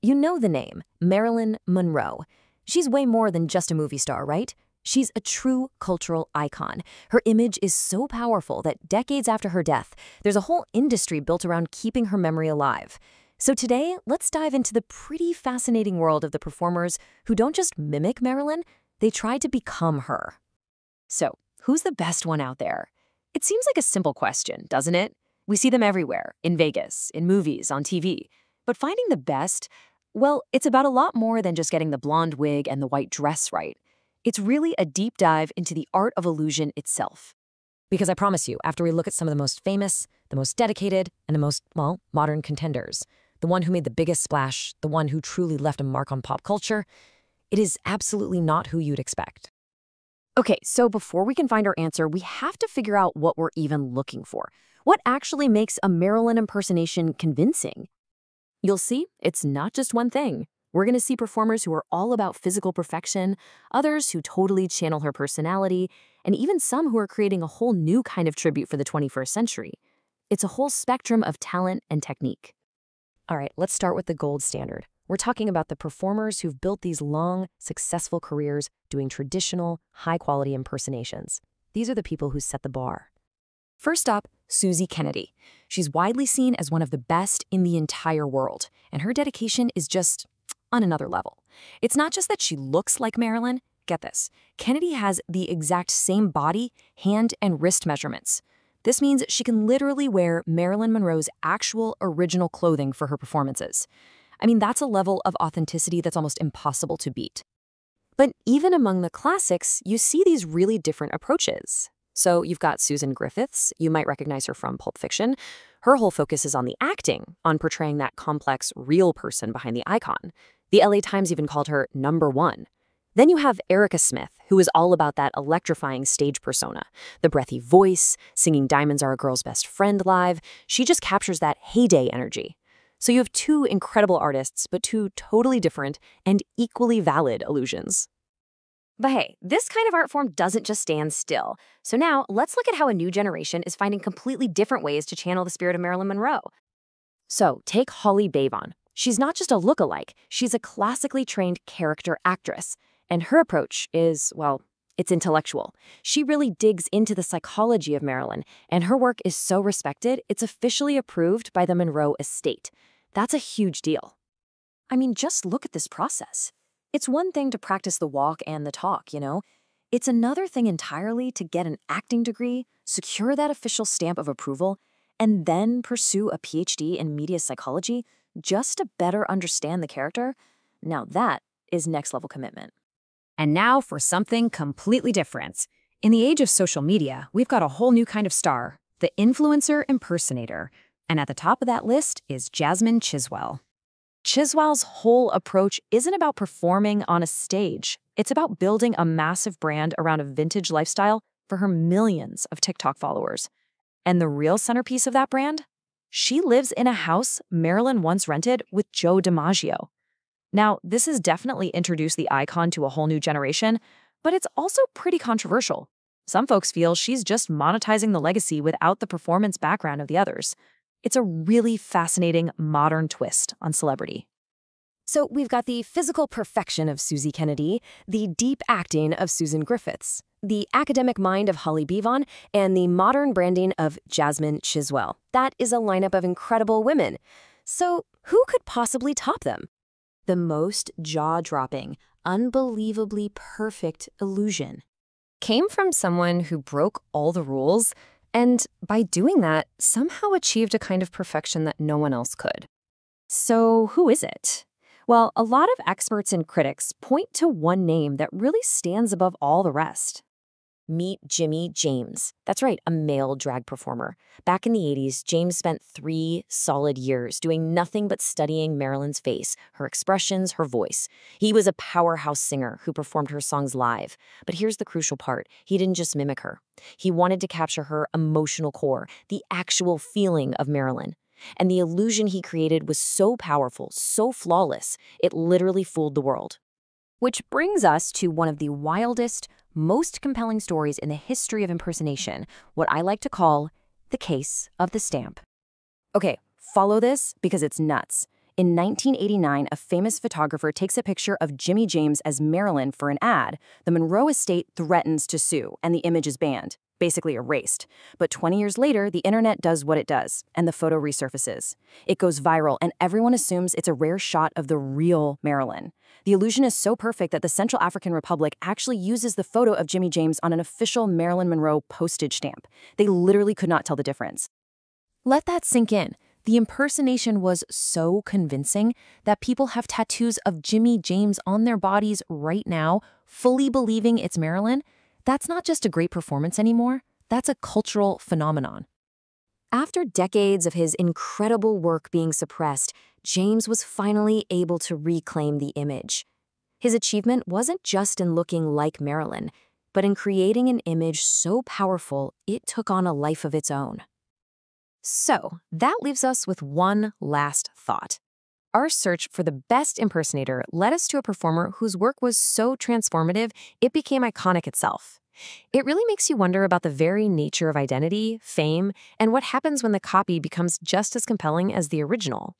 You know the name, Marilyn Monroe. She's way more than just a movie star, right? She's a true cultural icon. Her image is so powerful that decades after her death, there's a whole industry built around keeping her memory alive. So today, let's dive into the pretty fascinating world of the performers who don't just mimic Marilyn, they try to become her. So, who's the best one out there? It seems like a simple question, doesn't it? We see them everywhere, in Vegas, in movies, on TV. But finding the best, well, it's about a lot more than just getting the blonde wig and the white dress right. It's really a deep dive into the art of illusion itself. Because I promise you, after we look at some of the most famous, the most dedicated, and the most, well, modern contenders, the one who made the biggest splash, the one who truly left a mark on pop culture, it is absolutely not who you'd expect. Okay, so before we can find our answer, we have to figure out what we're even looking for. What actually makes a Marilyn impersonation convincing? You'll see, it's not just one thing. We're going to see performers who are all about physical perfection, others who totally channel her personality, and even some who are creating a whole new kind of tribute for the 21st century. It's a whole spectrum of talent and technique. All right, let's start with the gold standard. We're talking about the performers who've built these long, successful careers doing traditional, high-quality impersonations. These are the people who set the bar. First up, Suzie Kennedy. She's widely seen as one of the best in the entire world, and her dedication is just on another level. It's not just that she looks like Marilyn. Get this, Kennedy has the exact same body, hand, and wrist measurements. This means she can literally wear Marilyn Monroe's actual original clothing for her performances. I mean, that's a level of authenticity that's almost impossible to beat. But even among the classics, you see these really different approaches. So you've got Susan Griffiths. You might recognize her from Pulp Fiction. Her whole focus is on the acting, on portraying that complex, real person behind the icon. The LA Times even called her #1. Then you have Erika Smith, who is all about that electrifying stage persona. The breathy voice, singing Diamonds Are a Girl's Best Friend live. She just captures that heyday energy. So you have two incredible artists, but two totally different and equally valid illusions. But hey, this kind of art form doesn't just stand still. So now, let's look at how a new generation is finding completely different ways to channel the spirit of Marilyn Monroe. So, take Holly Bavon. She's not just a look-alike, she's a classically trained character actress. And her approach is, well, it's intellectual. She really digs into the psychology of Marilyn, and her work is so respected, it's officially approved by the Monroe estate. That's a huge deal. I mean, just look at this process. It's one thing to practice the walk and the talk, you know? It's another thing entirely to get an acting degree, secure that official stamp of approval, and then pursue a PhD in media psychology just to better understand the character. Now that is next-level commitment. And now for something completely different. In the age of social media, we've got a whole new kind of star, the influencer impersonator. And at the top of that list is Jasmine Chiswell. Chiswell's whole approach isn't about performing on a stage. It's about building a massive brand around a vintage lifestyle for her millions of TikTok followers. And the real centerpiece of that brand? She lives in a house Marilyn once rented with Joe DiMaggio. Now, this has definitely introduced the icon to a whole new generation, but it's also pretty controversial. Some folks feel she's just monetizing the legacy without the performance background of the others. It's a really fascinating modern twist on celebrity. So we've got the physical perfection of Suzie Kennedy, the deep acting of Susan Griffiths, the academic mind of Holly Bavon, and the modern branding of Jasmine Chiswell. That is a lineup of incredible women. So who could possibly top them? The most jaw-dropping, unbelievably perfect illusion came from someone who broke all the rules and, by doing that, somehow achieved a kind of perfection that no one else could. So who is it? Well, a lot of experts and critics point to one name that really stands above all the rest. Meet Jimmy James. That's right, a male drag performer. Back in the 80s, James spent 3 solid years doing nothing but studying Marilyn's face, her expressions, her voice. He was a powerhouse singer who performed her songs live. But here's the crucial part. He didn't just mimic her. He wanted to capture her emotional core, the actual feeling of Marilyn. And the illusion he created was so powerful, so flawless, it literally fooled the world. Which brings us to one of the wildest, most compelling stories in the history of impersonation, what I like to call the case of the stamp. Okay, follow this because it's nuts. In 1989, a famous photographer takes a picture of Jimmy James as Marilyn for an ad. The Monroe estate threatens to sue, and the image is banned, basically erased. But 20 years later, the internet does what it does, and the photo resurfaces. It goes viral, and everyone assumes it's a rare shot of the real Marilyn. The illusion is so perfect that the Central African Republic actually uses the photo of Jimmy James on an official Marilyn Monroe postage stamp. They literally could not tell the difference. Let that sink in. The impersonation was so convincing that people have tattoos of Jimmy James on their bodies right now, fully believing it's Marilyn. That's not just a great performance anymore. That's a cultural phenomenon. After decades of his incredible work being suppressed, James was finally able to reclaim the image. His achievement wasn't just in looking like Marilyn, but in creating an image so powerful it took on a life of its own. So, that leaves us with one last thought. Our search for the best impersonator led us to a performer whose work was so transformative it became iconic itself. It really makes you wonder about the very nature of identity, fame, and what happens when the copy becomes just as compelling as the original.